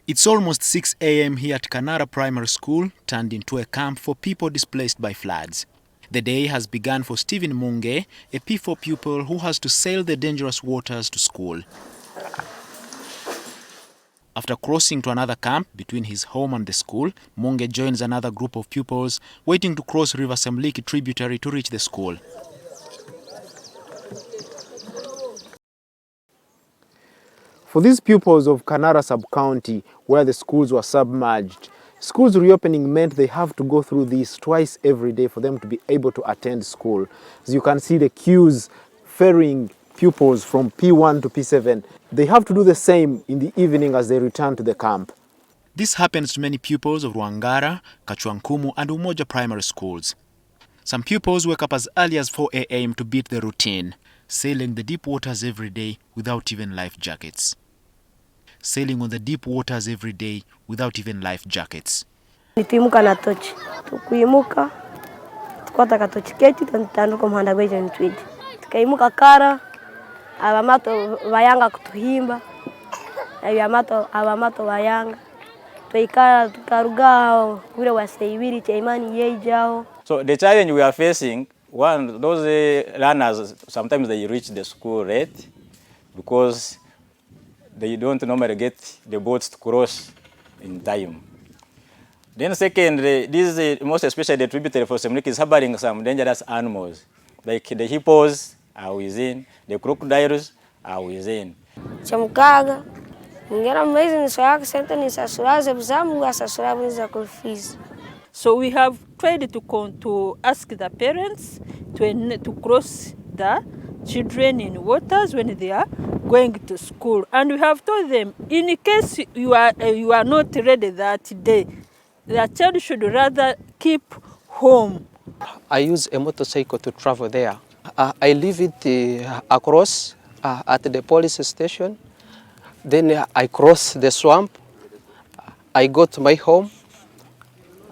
It's almost 6 a.m. here at Kanara Primary School, turned into a camp for people displaced by floods. The day has begun for Stephen Munge, a P4 pupil who has to sail the dangerous waters to school. After crossing to another camp between his home and the school, Munge joins another group of pupils waiting to cross River Semliki tributary to reach the school. For these pupils of Kanara sub-county, where the schools were submerged, schools reopening meant they have to go through this twice every day for them to be able to attend school. As you can see the queues ferrying pupils from P1 to P7. They have to do the same in the evening as they return to the camp. This happens to many pupils of Rwangara, Kachwankumu and Umoja primary schools. Some pupils wake up as early as 4 a.m. to beat the routine, sailing the deep waters every day without even life jackets. Sailing on the deep waters every day without even life jackets. Nitimuka na tochi. Tukuimuka, tukwata katochi keti, tanduka mhanda gweja ntwidi. Tukaimuka kara, abamato bayanga kutuhimba, abamato bayanga. Tuikara tukaruga kule waseibiri chaimani yejao. So the challenge we are facing, one, those runners, sometimes they reach the school late because they don't normally get the boats to cross in time. Then secondly, this is most especially the tributary for Semliki is harboring some dangerous animals. Like the hippos are within, the crocodiles are within. Chamukaga, ngera mwezi niswaka senta nisasuraze buzamu asasurabu nizakulfiz. So we have tried to ask the parents to cross the children in waters when they are going to school, and we have told them in case you are not ready that day, the child should rather keep home. I use a motorcycle to travel there. I leave it across at the police station. Then I cross the swamp. I go to my home.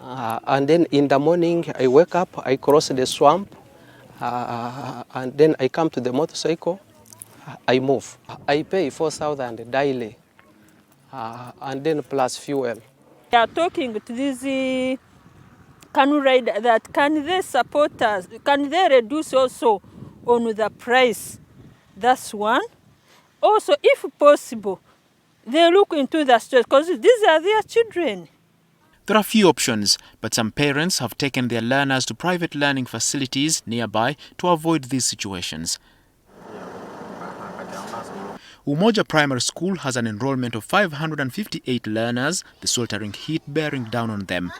And then in the morning, I wake up, I cross the swamp, and then I come to the motorcycle, I move. I pay 4,000 daily, and then plus fuel. We are talking to this canoe rider that can they support us, can they reduce also on the price? That's one. Also, if possible, they look into the streets because these are their children. There are few options, but some parents have taken their learners to private learning facilities nearby to avoid these situations. Umoja Primary School has an enrollment of 558 learners, the sweltering heat bearing down on them.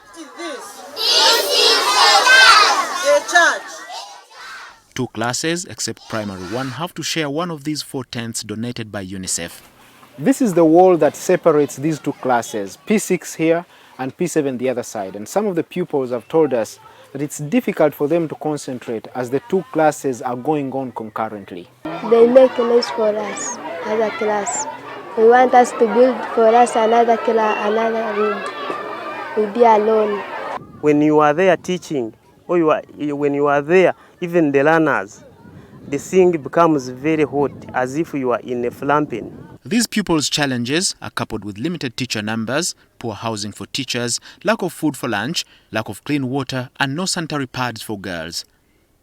Two classes, except Primary 1, have to share one of these 4 tents donated by UNICEF. This is the wall that separates these two classes, P6 here and P7 the other side. And some of the pupils have told us that it's difficult for them to concentrate as the two classes are going on concurrently. They make a place for us, another class. We want us to build for us another class, another room. We'll be alone. When you are there teaching, or when you are there, even the learners, the thing becomes very hot, as if you are in a flamping. These pupils' challenges are coupled with limited teacher numbers, poor housing for teachers, lack of food for lunch, lack of clean water, and no sanitary pads for girls.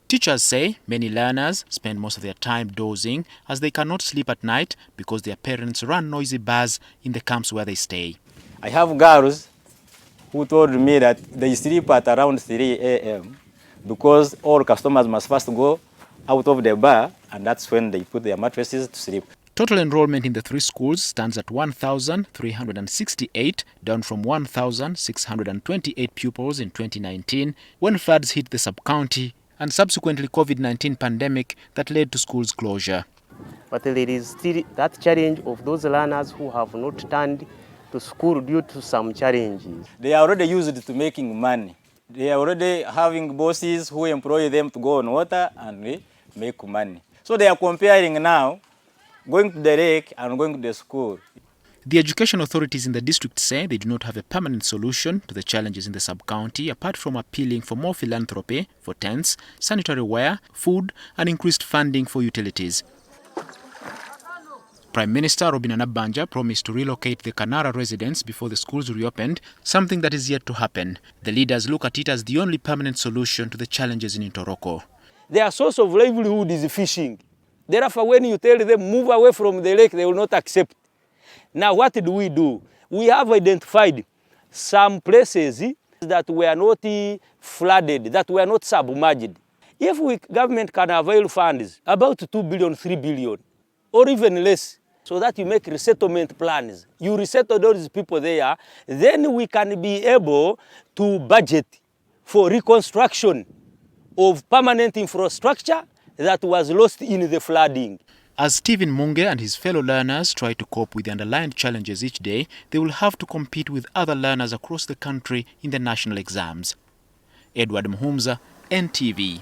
Teachers say many learners spend most of their time dozing as they cannot sleep at night because their parents run noisy bars in the camps where they stay. I have girls who told me that they sleep at around 3 a.m. because all customers must first go out of the bar, and that's when they put their mattresses to sleep. Total enrollment in the 3 schools stands at 1,368, down from 1,628 pupils in 2019 when floods hit the sub-county and subsequently COVID-19 pandemic that led to schools closure. But there is still that challenge of those learners who have not turned to school due to some challenges. They are already used to making money. They are already having bosses who employ them to go on water and make money. So they are comparing now going to the lake and going to the school. The education authorities in the district say they do not have a permanent solution to the challenges in the sub-county apart from appealing for more philanthropy for tents, sanitary ware, food and increased funding for utilities. Prime Minister Robin Anabanja promised to relocate the Kanara residents before the schools reopened, something that is yet to happen. The leaders look at it as the only permanent solution to the challenges in Ntoroko. Their source of livelihood is fishing. Therefore, when you tell them move away from the lake, they will not accept. Now, what do? We have identified some places that were not flooded, that were not submerged. If government can avail funds, about 2 billion, 3 billion, or even less, so that you make resettlement plans, you resettle those people there, then we can be able to budget for reconstruction of permanent infrastructure that was lost in the flooding. As Stephen Munge and his fellow learners try to cope with the underlying challenges each day, they will have to compete with other learners across the country in the national exams. Edward Mhumza, NTV.